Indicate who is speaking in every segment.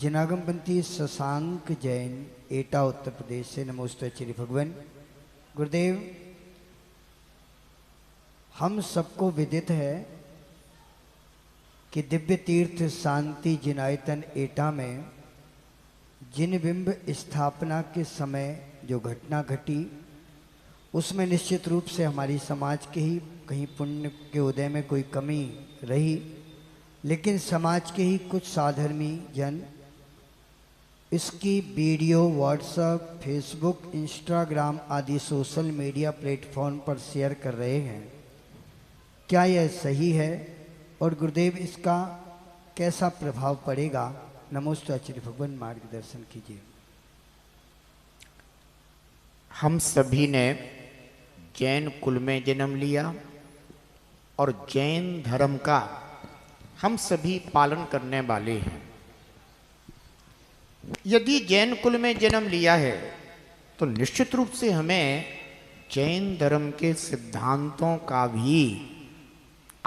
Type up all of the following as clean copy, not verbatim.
Speaker 1: जनागमपंथी शशांक जैन एटा उत्तर प्रदेश से नमोस्तु श्री भगवान। गुरुदेव, हम सबको विदित है कि दिव्य तीर्थ शांति जिनायतन एटा में जिन बिंब स्थापना के समय जो घटना घटी उसमें निश्चित रूप से हमारी समाज के ही कहीं पुण्य के उदय में कोई कमी रही, लेकिन समाज के ही कुछ साधर्मी जन इसकी वीडियो व्हाट्सएप, फेसबुक, इंस्टाग्राम आदि सोशल मीडिया प्लेटफॉर्म पर शेयर कर रहे हैं। क्या यह सही है और गुरुदेव इसका कैसा प्रभाव पड़ेगा? नमोस्तु आचार्य भगवान, मार्गदर्शन कीजिए।
Speaker 2: हम सभी ने जैन कुल में जन्म लिया और जैन धर्म का हम सभी पालन करने वाले हैं। यदि जैन कुल में जन्म लिया है तो निश्चित रूप से हमें जैन धर्म के सिद्धांतों का भी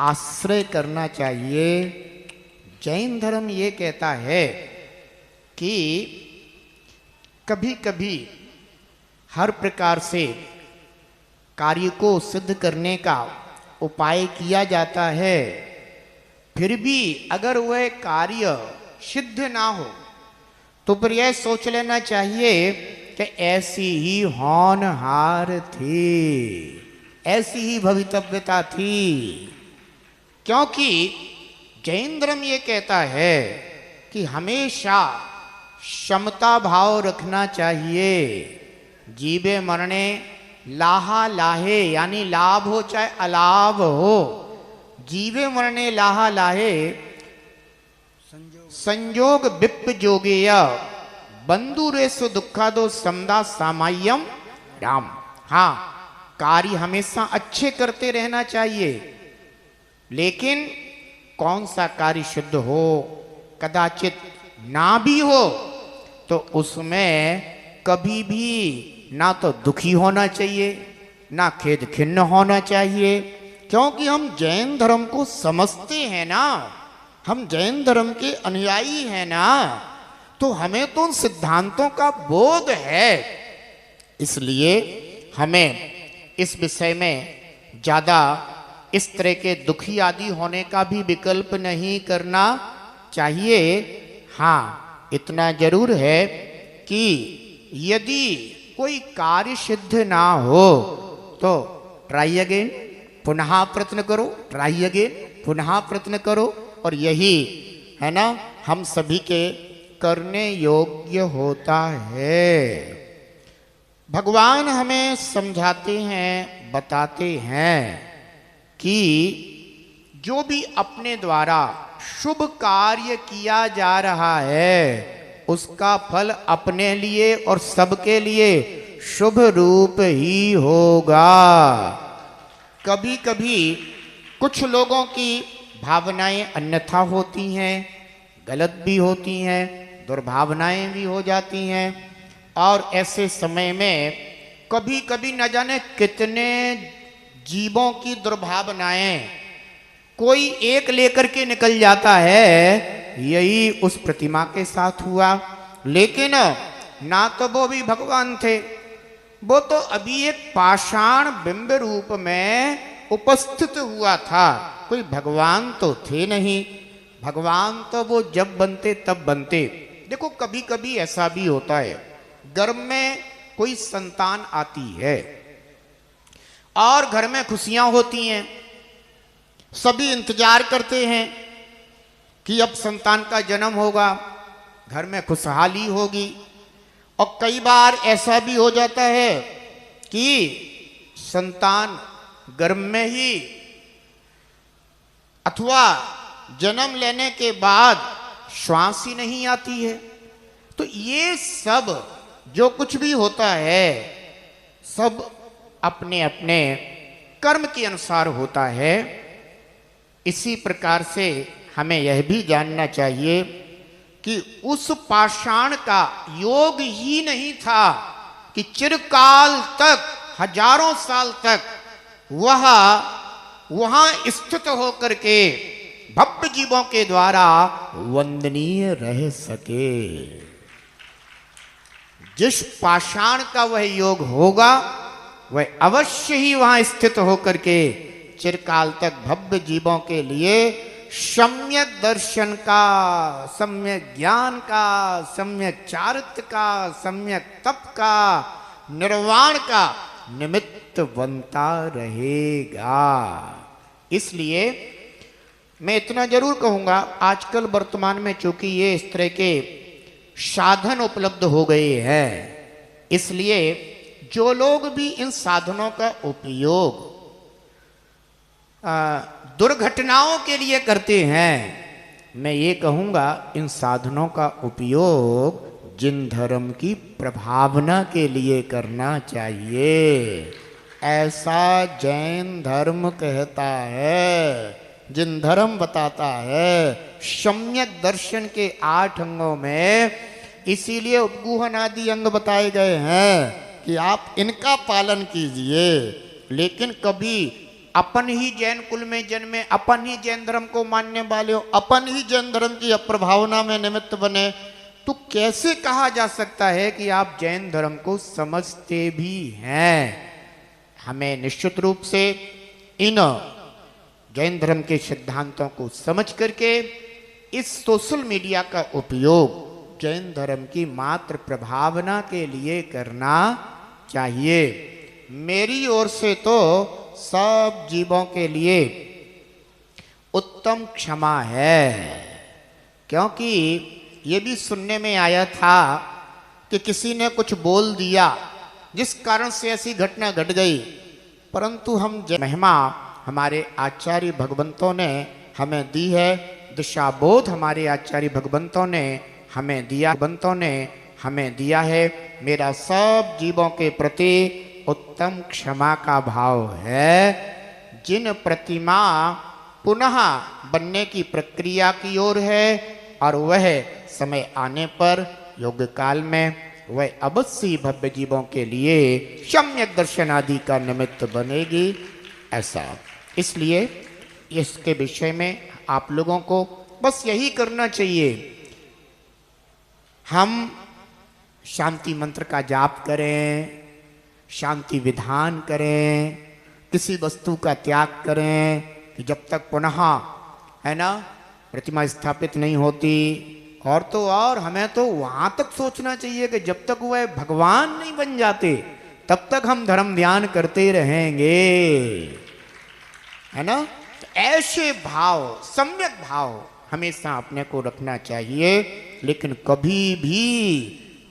Speaker 2: आश्रय करना चाहिए। जैन धर्म ये कहता है कि कभी कभी हर प्रकार से कार्य को सिद्ध करने का उपाय किया जाता है, फिर भी अगर वह कार्य सिद्ध ना हो तो फिर यह सोच लेना चाहिए कि ऐसी ही होनहार थी, ऐसी ही भवितव्यता थी। क्योंकि जैन धर्म ये कहता है कि हमेशा समता भाव रखना चाहिए। जीवे मरने लाहा लाहे, यानी लाभ हो चाहे अलाभ हो, जीवे मरने लाहा लाहे संयोग विप जोगेय बंधु रेसु दुखा दो समदा सामायम राम। हाँ, कार्य हमेशा अच्छे करते रहना चाहिए, लेकिन कौन सा कार्य शुद्ध हो, कदाचित ना भी हो तो उसमें कभी भी ना तो दुखी होना चाहिए ना खेद खिन्न होना चाहिए। क्योंकि हम जैन धर्म को समझते हैं ना, हम जैन धर्म के अनुयायी हैं ना, तो हमें तो उन सिद्धांतों का बोध है। इसलिए हमें इस विषय में ज़्यादा इस तरह के दुखी आदि होने का भी विकल्प नहीं करना चाहिए। हाँ, इतना जरूर है कि यदि कोई कार्य सिद्ध ना हो तो ट्राई अगेन, पुनः प्रयत्न करो, ट्राई अगेन, पुनः प्रयत्न करो, और यही है ना हम सभी के करने योग्य होता है। भगवान हमें समझाते हैं, बताते हैं कि जो भी अपने द्वारा शुभ कार्य किया जा रहा है उसका फल अपने लिए और सबके लिए शुभ रूप ही होगा। कभी कभी कुछ लोगों की भावनाएं अन्यथा होती हैं, गलत भी होती हैं, दुर्भावनाएं भी हो जाती हैं, और ऐसे समय में कभी कभी न जाने कितने जीवों की दुर्भावनाएं कोई एक लेकर के निकल जाता है। यही उस प्रतिमा के साथ हुआ। लेकिन ना तो वो भी भगवान थे, वो तो अभी एक पाषाण बिंब रूप में उपस्थित हुआ था, कोई भगवान तो थे नहीं। भगवान तो वो जब बनते तब बनते। देखो, कभी कभी ऐसा भी होता है, घर में कोई संतान आती है और घर में खुशियां होती हैं, सभी इंतजार करते हैं कि अब संतान का जन्म होगा, घर में खुशहाली होगी। और कई बार ऐसा भी हो जाता है कि संतान गर्भ में ही अथवा जन्म लेने के बाद श्वास ही नहीं आती है। तो ये सब जो कुछ भी होता है सब अपने अपने कर्म के अनुसार होता है। इसी प्रकार से हमें यह भी जानना चाहिए कि उस पाषाण का योग ही नहीं था कि चिरकाल तक, हजारों साल तक वह वहां स्थित होकर के भव्य जीवों के द्वारा वंदनीय रह सके। जिस पाषाण का वह योग होगा वह अवश्य ही वहां स्थित होकर के चिरकाल तक भव्य जीवों के लिए सम्यक दर्शन का, सम्यक ज्ञान का, सम्यक चारित्र का, सम्यक तप का, निर्वाण का निमित्त बनता रहेगा। इसलिए मैं इतना जरूर कहूंगा, आजकल वर्तमान में चूंकि ये इस तरह के साधन उपलब्ध हो गए हैं, इसलिए जो लोग भी इन साधनों का उपयोग दुर्घटनाओं के लिए करते हैं, मैं ये कहूंगा इन साधनों का उपयोग जिन धर्म की प्रभावना के लिए करना चाहिए। ऐसा जैन धर्म कहता है, जिन धर्म बताता है सम्यक दर्शन के 8 अंगों में, इसीलिए उपगूहन आदि अंग बताए गए हैं कि आप इनका पालन कीजिए। लेकिन कभी अपन ही जैन कुल में जन्मे, अपन ही जैन धर्म को मानने वाले हो, अपन ही जैन धर्म की अप्रभावना में निमित्त बने, तो कैसे कहा जा सकता है कि आप जैन धर्म को समझते भी हैं। हमें निश्चित रूप से इन जैन धर्म के सिद्धांतों को समझ करके इस सोशल मीडिया का उपयोग जैन धर्म की मात्र प्रभावना के लिए करना चाहिए। मेरी ओर से तो सब जीवों के लिए उत्तम क्षमा है, क्योंकि ये भी सुनने में आया था कि किसी ने कुछ बोल दिया जिस कारण से ऐसी घटना घट गई, परंतु हम महिमा हमारे आचार्य भगवंतों ने हमें दी है, दिशाबोध हमारे आचार्य भगवंतों ने हमें दिया, भगवंतों ने हमें दिया है। मेरा सब जीवों के प्रति उत्तम क्षमा का भाव है। जिन प्रतिमा पुनः बनने की प्रक्रिया की ओर है और वह समय आने पर योग्य काल में वह अवश्य भव्य जीवों के लिए सम्यक दर्शन आदि का निमित्त बनेगी, ऐसा। इसलिए इसके विषय में आप लोगों को बस यही करना चाहिए, हम शांति मंत्र का जाप करें, शांति विधान करें, किसी वस्तु का त्याग करें कि जब तक पुनः है ना प्रतिमा स्थापित नहीं होती। और तो और हमें तो वहां तक सोचना चाहिए कि जब तक वह भगवान नहीं बन जाते तब तक हम धर्म ध्यान करते रहेंगे, है ना। ऐसे भाव, सम्यक भाव हमेशा अपने को रखना चाहिए। लेकिन कभी भी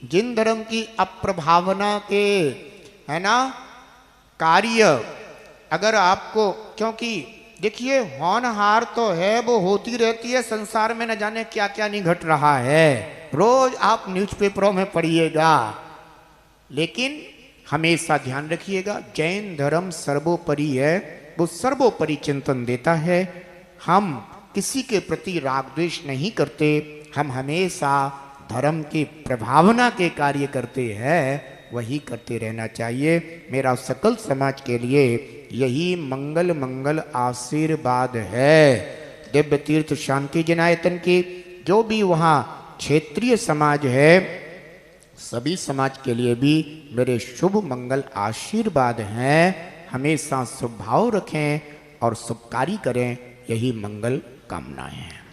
Speaker 2: जिन धर्म की अप्रभावना के, है ना, कार्य अगर आपको, क्योंकि देखिए होनहार तो है, वो होती रहती है संसार में, न जाने क्या क्या नहीं घट रहा है, रोज आप न्यूज़पेपरों में पढ़िएगा। लेकिन हमेशा ध्यान रखिएगा जैन धर्म सर्वोपरि है, वो सर्वोपरि चिंतन देता है। हम किसी के प्रति राग द्वेष नहीं करते, हम हमेशा धर्म की प्रभावना के कार्य करते हैं, वही करते रहना चाहिए। मेरा सकल समाज के लिए यही मंगल मंगल आशीर्वाद है। दिव्य तीर्थ शांति जिनायतन की जो भी वहाँ क्षेत्रीय समाज है, सभी समाज के लिए भी मेरे शुभ मंगल आशीर्वाद हैं। हमेशा शुभ भाव रखें और शुभ कार्य करें, यही मंगल कामनाएं हैं।